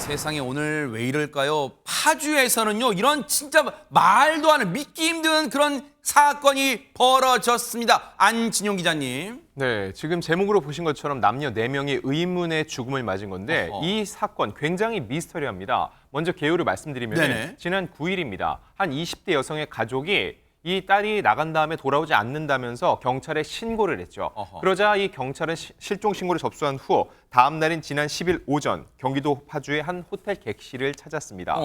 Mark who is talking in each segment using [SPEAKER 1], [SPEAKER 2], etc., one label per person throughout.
[SPEAKER 1] 세상에 오늘 왜 이럴까요? 파주에서는요, 이런 진짜 말도 안 되는 믿기 힘든 그런 사건이 벌어졌습니다. 안진용 기자님.
[SPEAKER 2] 네, 지금 제목으로 보신 것처럼 남녀 4명이 의문의 죽음을 맞은 건데
[SPEAKER 1] 어허.
[SPEAKER 2] 이 사건 굉장히 미스터리합니다. 먼저 개요를 말씀드리면
[SPEAKER 1] 네네.
[SPEAKER 2] 지난 9일입니다. 한 20대 여성의 가족이 이 딸이 나간 다음에 돌아오지 않는다면서 경찰에 신고를 했죠.
[SPEAKER 1] 어허.
[SPEAKER 2] 그러자 이 경찰은 실종 신고를 접수한 후 다음 날인 지난 10일 오전 경기도 파주의 한 호텔 객실을 찾았습니다.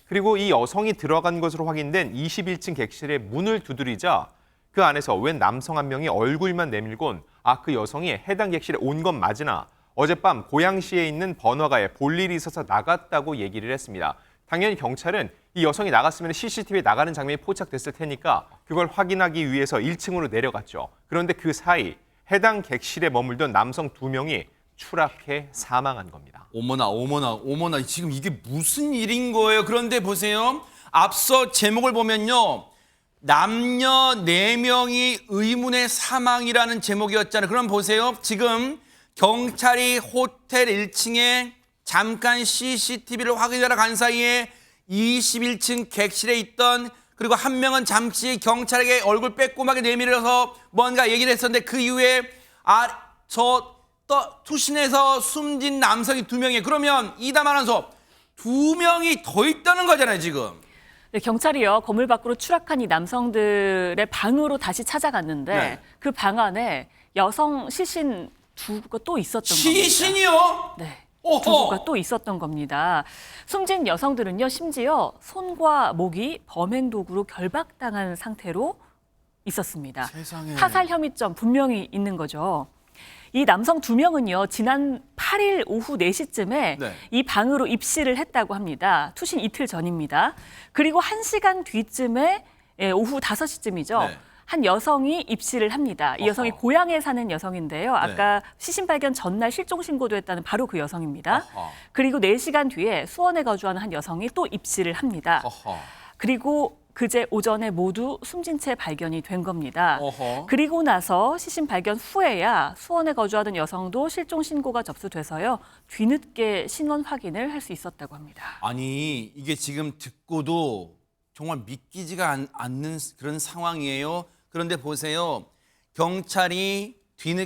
[SPEAKER 2] 그리고 이 여성이 들어간 것으로 확인된 21층 객실의 문을 두드리자 그 안에서 웬 남성 한 명이 얼굴만 내밀곤 그 여성이 해당 객실에 온 건 맞으나 어젯밤 고양시에 있는 번화가에 볼 일이 있어서 나갔다고 얘기를 했습니다. 당연히 경찰은 이 여성이 나갔으면 CCTV에 나가는 장면이 포착됐을 테니까 그걸 확인하기 위해서 1층으로 내려갔죠. 그런데 그 사이 해당 객실에 머물던 남성 2명이 추락해 사망한 겁니다.
[SPEAKER 1] 어머나 어머나 어머나, 지금 이게 무슨 일인 거예요? 그런데 보세요, 앞서 제목을 보면요, 남녀 4명이 의문의 사망이라는 제목이었잖아요. 그럼 보세요, 지금 경찰이 호텔 1층에 잠깐 CCTV를 확인하러 간 사이에 21층 객실에 있던, 그리고 한 명은 잠시 경찰에게 얼굴 빼꼼하게 내밀어서 뭔가 얘기를 했었는데 그 이후에 투신해서 숨진 남성이 2명이에요. 그러면 이담 아나운서, 2명이 더 있다는 거잖아요, 지금.
[SPEAKER 3] 네, 경찰이요, 건물 밖으로 추락한 이 남성들의 방으로 다시 찾아갔는데
[SPEAKER 1] 네.
[SPEAKER 3] 그 방 안에 여성 시신 2구가 또 있었던 겁니다.
[SPEAKER 1] 시신이요?
[SPEAKER 3] 네.
[SPEAKER 1] 오호.
[SPEAKER 3] 2구가 또 있었던 겁니다. 숨진 여성들은요, 심지어 손과 목이 범행 도구로 결박당한 상태로 있었습니다.
[SPEAKER 1] 세상에.
[SPEAKER 3] 타살 혐의점 분명히 있는 거죠. 이 남성 2명은요, 지난 8일 오후 4시쯤에
[SPEAKER 1] 네.
[SPEAKER 3] 이 방으로 입실을 했다고 합니다. 투신 이틀 전입니다. 그리고 1시간 뒤쯤에 오후 5시쯤이죠.
[SPEAKER 1] 네.
[SPEAKER 3] 한 여성이 입실을 합니다. 이 여성이
[SPEAKER 1] 어허.
[SPEAKER 3] 고향에 사는 여성인데요. 아까 시신 발견 전날 실종 신고도 했다는 바로 그 여성입니다.
[SPEAKER 1] 어허.
[SPEAKER 3] 그리고 4시간 뒤에 수원에 거주하는 한 여성이 또 입실을 합니다.
[SPEAKER 1] 어허.
[SPEAKER 3] 그리고 그제 오전에 모두 숨진 채 발견이 된 겁니다.
[SPEAKER 1] 어허.
[SPEAKER 3] 그리고 나서 시신 발견 후에야 수원에 거주하던 여성도 실종 신고가 접수돼서요, 뒤늦게 신원 확인을 할 수 있었다고 합니다.
[SPEAKER 1] 아니, 이게 지금 듣고도 정말 믿기지가 않는 그런 상황이에요. 그런데 보세요, 경찰이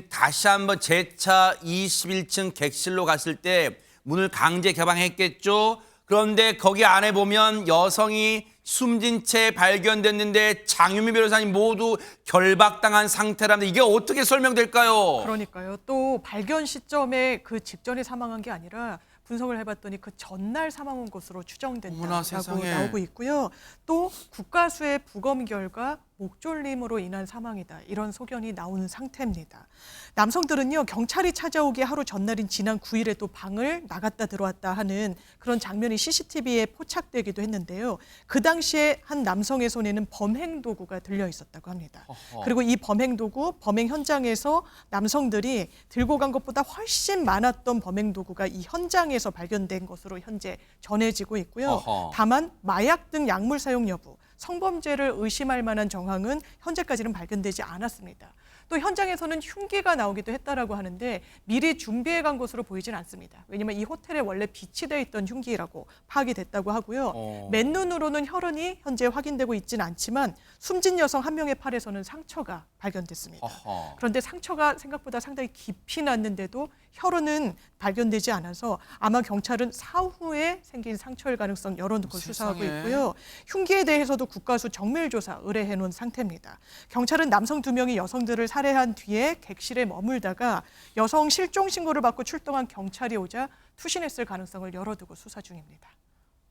[SPEAKER 1] 다시 한번 재차 21층 객실로 갔을 때 문을 강제 개방했겠죠. 그런데 거기 안에 보면 여성이 숨진 채 발견됐는데 장유미 변호사님 모두 결박당한 상태라는데 이게 어떻게 설명될까요?
[SPEAKER 4] 그러니까요. 또 발견 시점에 그 직전에 사망한 게 아니라 분석을 해봤더니 그 전날 사망한 것으로
[SPEAKER 1] 어머나,
[SPEAKER 4] 추정된다라고
[SPEAKER 1] 세상에.
[SPEAKER 4] 나오고 있고요. 또 국가수의 부검 결과 목졸림으로 인한 사망이다, 이런 소견이 나오는 상태입니다. 남성들은요, 경찰이 찾아오기 하루 전날인 지난 9일에 또 방을 나갔다 들어왔다 하는 그런 장면이 CCTV에 포착되기도 했는데요. 그 당시에 한 남성의 손에는 범행 도구가 들려 있었다고 합니다.
[SPEAKER 1] 어허.
[SPEAKER 4] 그리고 이 범행 도구, 범행 현장에서 남성들이 들고 간 것보다 훨씬 많았던 범행 도구가 이 현장에서 발견된 것으로 현재 전해지고 있고요.
[SPEAKER 1] 어허.
[SPEAKER 4] 다만 마약 등 약물 사용 여부, 성범죄를 의심할 만한 정황은 현재까지는 발견되지 않았습니다. 또 현장에서는 흉기가 나오기도 했다라고 하는데 미리 준비해 간 것으로 보이진 않습니다. 왜냐하면 이 호텔에 원래 비치되어 있던 흉기라고 파악이 됐다고 하고요. 맨눈으로는 혈흔이 현재 확인되고 있지는 않지만 숨진 여성 한 명의 팔에서는 상처가 발견됐습니다.
[SPEAKER 1] 어허.
[SPEAKER 4] 그런데 상처가 생각보다 상당히 깊이 났는데도 혈흔은 발견되지 않아서 아마 경찰은 사후에 생긴 상처일 가능성 열어놓고 수사하고
[SPEAKER 1] 세상에.
[SPEAKER 4] 있고요. 흉기에 대해서도 국가수 정밀조사 의뢰해 놓은 상태입니다. 경찰은 남성 2명이 여성들을 살해한 뒤에 객실에 머물다가 여성 실종 신고를 받고 출동한 경찰이 오자 투신했을 가능성을 열어두고 수사 중입니다.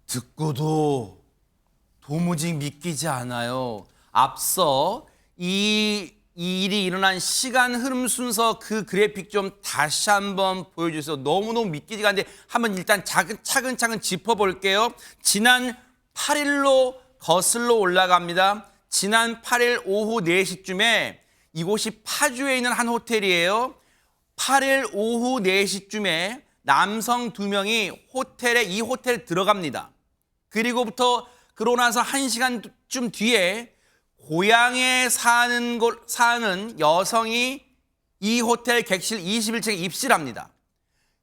[SPEAKER 1] 듣고도 도무지 믿기지 않아요. 앞서 이 일이 일어난 시간 흐름 순서 그 그래픽 좀 다시 한번 보여주세요. 너무너무 믿기지가 않는데 한번 일단 차근차근 짚어볼게요. 지난 8일로 거슬러 올라갑니다. 지난 8일 오후 4시쯤에 이곳이 파주에 있는 한 호텔이에요. 8일 오후 4시쯤에 남성 2명이 이 호텔에 들어갑니다. 그러고 나서 1시간쯤 뒤에 고향에 사는 여성이 이 호텔 객실 21층에 입실합니다.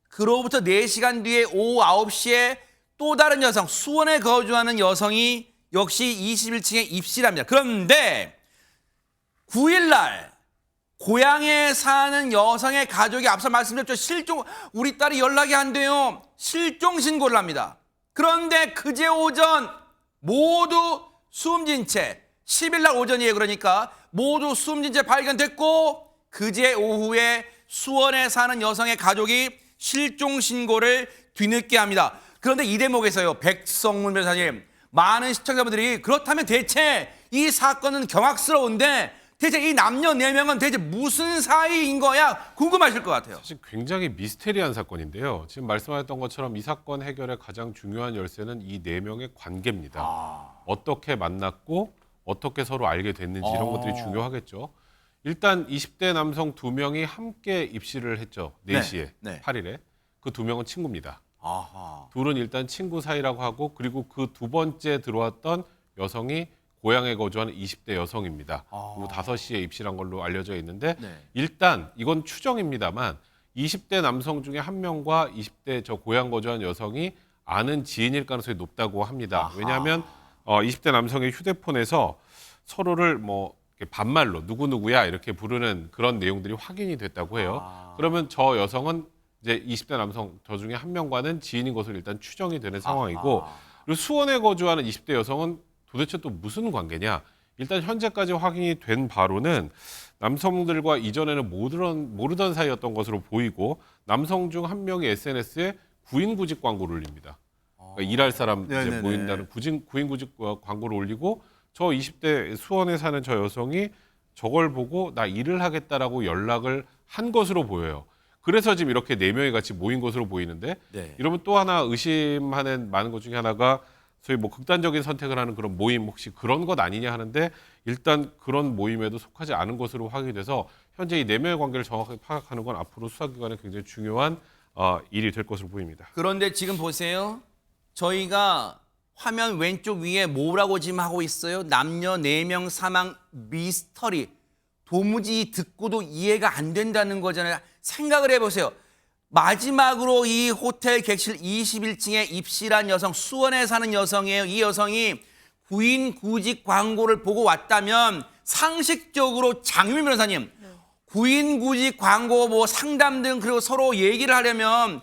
[SPEAKER 1] 그로부터 4시간 뒤에 오후 9시에 또 다른 여성, 수원에 거주하는 여성이 역시 21층에 입실을 합니다. 그런데 9일 날 고향에 사는 여성의 가족이 앞서 말씀드렸죠. 우리 딸이 연락이 안 돼요. 실종 신고를 합니다. 그런데 그제 오전 모두 숨진 채 10일 날 오전이에요. 그러니까 모두 숨진 채 발견됐고 그제 오후에 수원에 사는 여성의 가족이 실종 신고를 뒤늦게 합니다. 그런데 이 대목에서요. 백성문 변호사님, 많은 시청자분들이 그렇다면 대체 이 사건은 경악스러운데 대체 이 남녀 4명은 대체 무슨 사이인 거야 궁금하실 것 같아요.
[SPEAKER 5] 사실 굉장히 미스테리한 사건인데요. 지금 말씀하셨던 것처럼 이 사건 해결의 가장 중요한 열쇠는 이 4명의 관계입니다. 어떻게 만났고 어떻게 서로 알게 됐는지 이런 것들이 중요하겠죠. 일단 20대 남성 2명이 함께 입실을 했죠. 4시에,
[SPEAKER 1] 네.
[SPEAKER 5] 8일에. 그 2명은 친구입니다.
[SPEAKER 1] 아하.
[SPEAKER 5] 둘은 일단 친구 사이라고 하고 그리고 그 두 번째 들어왔던 여성이 고향에 거주하는 20대 여성입니다. 그리고 5시에 입실한 걸로 알려져 있는데
[SPEAKER 1] 네.
[SPEAKER 5] 일단 이건 추정입니다만 20대 남성 중에 한 명과 20대 저 고향 거주하는 여성이 아는 지인일 가능성이 높다고 합니다.
[SPEAKER 1] 아하.
[SPEAKER 5] 왜냐하면 20대 남성의 휴대폰에서 서로를 뭐 이렇게 반말로 누구누구야 이렇게 부르는 그런 내용들이 확인이 됐다고 해요. 그러면 저 여성은 이제 20대 남성 저 중에 한 명과는 지인인 것으로 일단 추정이 되는 상황이고 그리고 수원에 거주하는 20대 여성은 도대체 또 무슨 관계냐? 일단 현재까지 확인이 된 바로는 남성들과 이전에는 모르던 사이였던 것으로 보이고 남성 중 한 명이 SNS에 구인 구직 광고를 올립니다. 그러니까 일할 사람 이제
[SPEAKER 1] 네네네.
[SPEAKER 5] 모인다는 구인 구직 광고를 올리고 저 20대 수원에 사는 저 여성이 저걸 보고 나 일을 하겠다라고 연락을 한 것으로 보여요. 그래서 지금 이렇게 4명이 같이 모인 것으로 보이는데
[SPEAKER 1] 네.
[SPEAKER 5] 이러면 또 하나 의심하는 많은 것 중에 하나가 소위 뭐 극단적인 선택을 하는 그런 모임 혹시 그런 것 아니냐 하는데 일단 그런 모임에도 속하지 않은 것으로 확인이 돼서 현재 이 4명의 관계를 정확하게 파악하는 건 앞으로 수사기관에 굉장히 중요한 일이 될 것으로 보입니다.
[SPEAKER 1] 그런데 지금 보세요. 저희가 화면 왼쪽 위에 뭐라고 지금 하고 있어요? 남녀 4명 사망 미스터리. 도무지 듣고도 이해가 안 된다는 거잖아요. 생각을 해보세요. 마지막으로 이 호텔 객실 21층에 입실한 여성, 수원에 사는 여성이에요. 이 여성이 구인 구직 광고를 보고 왔다면 상식적으로 장유민 변호사님, 구인 구직 광고 뭐 상담 등 그리고 서로 얘기를 하려면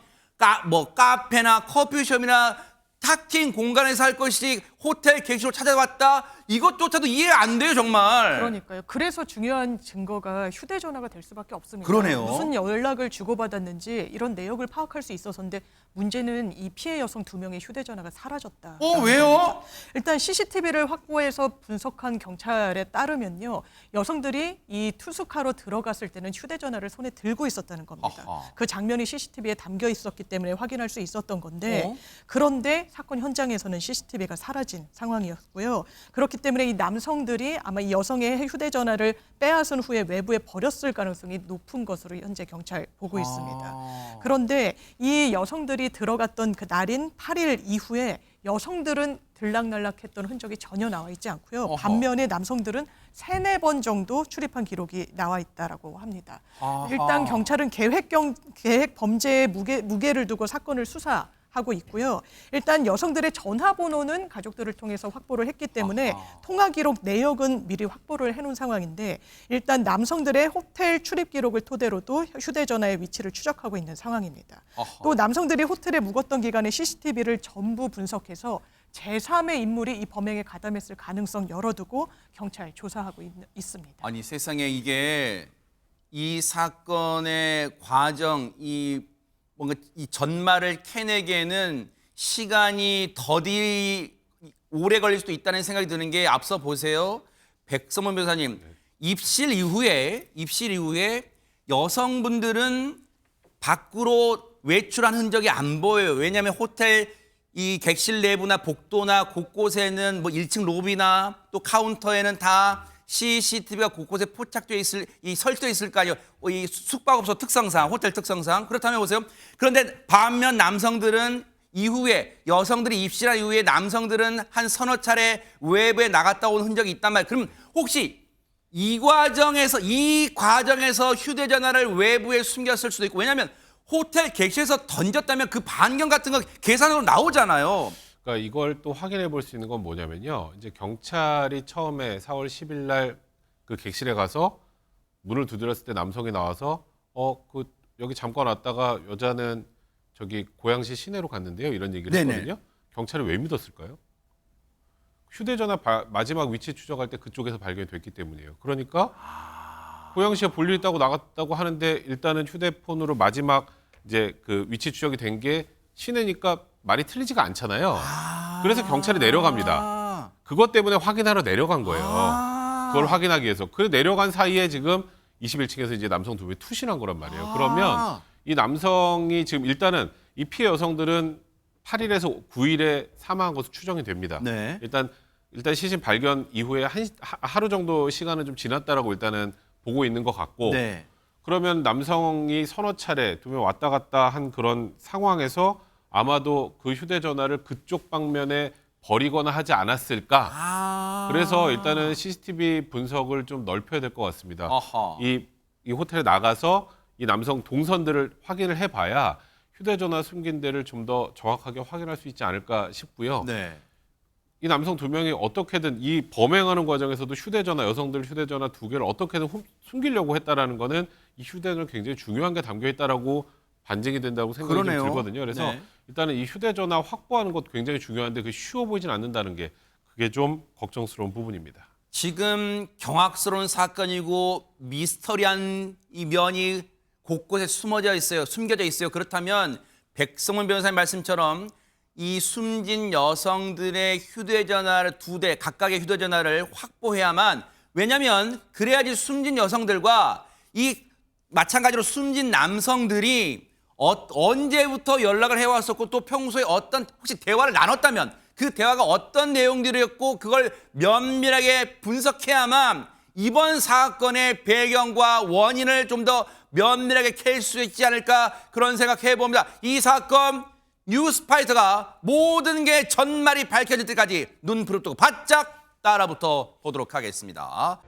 [SPEAKER 1] 카페나 커피숍이나 탁킨 공간에서 할 것이 호텔 객실로 찾아왔다. 이것조차도 이해 안 돼요, 정말.
[SPEAKER 4] 그러니까요. 그래서 중요한 증거가 휴대전화가 될 수밖에 없습니다.
[SPEAKER 1] 그러네요.
[SPEAKER 4] 무슨 연락을 주고받았는지 이런 내역을 파악할 수 있었는데 문제는 이 피해 여성 2명의 휴대전화가 사라졌다.
[SPEAKER 1] 왜요?
[SPEAKER 4] 일단 CCTV를 확보해서 분석한 경찰에 따르면요. 여성들이 이 투숙하러 들어갔을 때는 휴대전화를 손에 들고 있었다는 겁니다.
[SPEAKER 1] 아하.
[SPEAKER 4] 그 장면이 CCTV에 담겨 있었기 때문에 확인할 수 있었던 건데 그런데 사건 현장에서는 CCTV가 사라진 상황이었고요. 그렇기 때문에 이 남성들이 아마 이 여성의 휴대전화를 빼앗은 후에 외부에 버렸을 가능성이 높은 것으로 현재 경찰 보고 있습니다. 그런데 이 여성들이 들어갔던 그 날인 8일 이후에 여성들은 들락날락했던 흔적이 전혀 나와 있지 않고요.
[SPEAKER 1] 어허.
[SPEAKER 4] 반면에 남성들은 3-4번 정도 출입한 기록이 나와 있다라고 합니다.
[SPEAKER 1] 아하.
[SPEAKER 4] 일단 경찰은 계획 범죄의 무게를 두고 사건을 수사하고 있고요. 일단 여성들의 전화번호는 가족들을 통해서 확보를 했기 때문에 통화 기록 내역은 미리 확보를 해놓은 상황인데 일단 남성들의 호텔 출입 기록을 토대로도 휴대전화의 위치를 추적하고 있는 상황입니다. 또 남성들이 호텔에 묵었던 기간의 CCTV를 전부 분석해서 제3의 인물이 이 범행에 가담했을 가능성 열어두고 경찰 조사하고 있습니다.
[SPEAKER 1] 아니 세상에 이게 이 사건의 과정, 뭔가 이 전말을 캐내기에는 시간이 더디 오래 걸릴 수도 있다는 생각이 드는 게 앞서 보세요. 백성문 변호사님, 입실 이후에 여성분들은 밖으로 외출한 흔적이 안 보여요. 왜냐하면 호텔 이 객실 내부나 복도나 곳곳에는 뭐 1층 로비나 또 카운터에는 다 CCTV가 곳곳에 포착되어 설치되어 있을 거 아니에요. 이 숙박업소 특성상, 호텔 특성상. 그렇다면 보세요. 그런데 반면 남성들은 여성들이 입실한 이후에 남성들은 한 서너 차례 외부에 나갔다 온 흔적이 있단 말이에요. 그럼 혹시 이 과정에서 휴대전화를 외부에 숨겼을 수도 있고, 왜냐하면 호텔 객실에서 던졌다면 그 반경 같은 거 계산으로 나오잖아요.
[SPEAKER 5] 그러니까 이걸 또 확인해 볼 수 있는 건 뭐냐면요. 이제 경찰이 처음에 4월 10일 날 그 객실에 가서 문을 두드렸을 때 남성이 나와서 여기 잠깐 왔다가 여자는 저기 고양시 시내로 갔는데요. 이런 얘기를
[SPEAKER 1] 네네.
[SPEAKER 5] 했거든요. 경찰이 왜 믿었을까요? 휴대전화 마지막 위치 추적할 때 그쪽에서 발견이 됐기 때문이에요. 그러니까 고양시에 볼일 있다고 나갔다고 하는데 일단은 휴대폰으로 마지막 이제 그 위치 추적이 된 게 시내니까 말이 틀리지가 않잖아요. 그래서 경찰이 내려갑니다. 그것 때문에 확인하러 내려간 거예요. 그걸 확인하기 위해서. 그 내려간 사이에 지금 21층에서 이제 남성 두 명이 투신한 거란 말이에요. 그러면 이 남성이 지금 일단은 이 피해 여성들은 8일에서 9일에 사망한 것으로 추정이 됩니다.
[SPEAKER 1] 네.
[SPEAKER 5] 일단 시신 발견 이후에 하루 정도 시간은 좀 지났다라고 일단은 보고 있는 것 같고
[SPEAKER 1] 네.
[SPEAKER 5] 그러면 남성이 서너 차례 두 명 왔다 갔다 한 그런 상황에서 아마도 그 휴대전화를 그쪽 방면에 버리거나 하지 않았을까. 그래서 일단은 CCTV 분석을 좀 넓혀야 될 것 같습니다.
[SPEAKER 1] 아하.
[SPEAKER 5] 이 호텔에 나가서 이 남성 동선들을 확인을 해봐야 휴대전화 숨긴 데를 좀 더 정확하게 확인할 수 있지 않을까 싶고요.
[SPEAKER 1] 네.
[SPEAKER 5] 이 남성 두 명이 어떻게든 이 범행하는 과정에서도 여성들 휴대전화 두 개를 어떻게든 숨기려고 했다라는 거는 이 휴대전화 굉장히 중요한 게 담겨 있다라고 반증이 된다고 생각이 좀
[SPEAKER 1] 그러네요.
[SPEAKER 5] 들거든요. 그래서
[SPEAKER 1] 네.
[SPEAKER 5] 일단은 이 휴대전화 확보하는 것도 굉장히 중요한데 그 쉬워 보이진 않는다는 게 그게 좀 걱정스러운 부분입니다.
[SPEAKER 1] 지금 경악스러운 사건이고 미스터리한 이 면이 곳곳에 숨겨져 있어요. 그렇다면 백성문 변호사님 말씀처럼 이 숨진 여성들의 휴대전화를 2대 각각의 휴대전화를 확보해야만 왜냐하면 그래야지 숨진 여성들과 이 마찬가지로 숨진 남성들이 언제부터 연락을 해왔었고 또 평소에 어떤 혹시 대화를 나눴다면 그 대화가 어떤 내용들이었고 그걸 면밀하게 분석해야만 이번 사건의 배경과 원인을 좀 더 면밀하게 캘 수 있지 않을까 그런 생각해 봅니다. 이 사건 뉴스파이터가 모든 게 전말이 밝혀질 때까지 눈 부릅뜨고 바짝 따라붙어 보도록 하겠습니다.